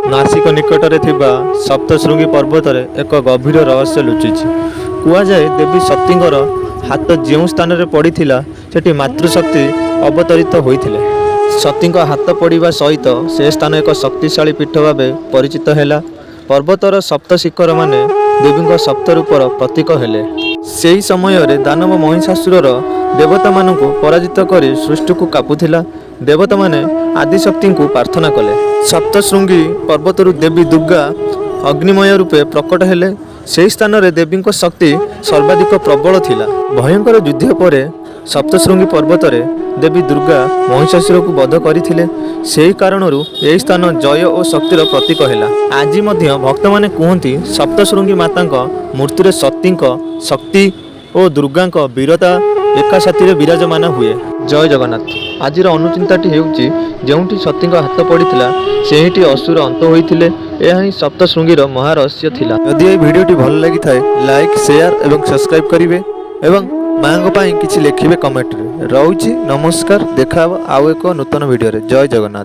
नासिक निकटरे थिबा सप्तशृंगी पर्वतरे एक गभीर रहस्य लुचिछि। कुआजाए देवी सतींकर हाथ जो स्थान रे पड़िथिला सेठी मातृशक्ति अवतरित होइथिले। सतींक हाथ पड़िबा सहित से स्थान एक शक्तिशाली पीठ भावे परिचित हैला। पर्वतर सप्त शिखर माने देवींक सप्त रूपर प्रतीक हेले। सेही समय रे दानव महिषासुरर देवता मानकु पराजित करी सृष्टि को कापुथिला। देवता माने आदिशक्ति को प्रार्थना कले। सप्तशृंगी पर्वतरु देवी दुर्गा अग्निमय रूपे प्रकट हेले। सेही स्थान रे देवी शक्ति सर्वाधिक प्रबल थिला। भयंकर युद्ध पर सप्तशृंगी पर्वतरे देवी दुर्गा महिषासुर को वध करथिले। सेही कारणरू एही स्थान जय और शक्तिर प्रतीक हैला। आज मध्य भक्त माने कहती सप्तशृंगी मातांक मूर्ति सतींक शक्ति और दुर्गांक वीरता एका साथी विराजमान हुए। जय जगन्नाथ। आज अनुचिंताटी हेउची जोंठी सतींक हाथ पड़िथिला सेहिटी असुर अंत होइथिले। यह ही सप्तशृंगीर महारहस्य थिला। यदि ये वीडियोटी भल लगी थाए लाइक शेयर एवं सब्सक्राइब करिवे एवं मांग पाई किछि लिखिबे कमेंट रे। रहूची नमस्कार। देखा आउ एक नूतन वीडियो रे। जय जगन्नाथ।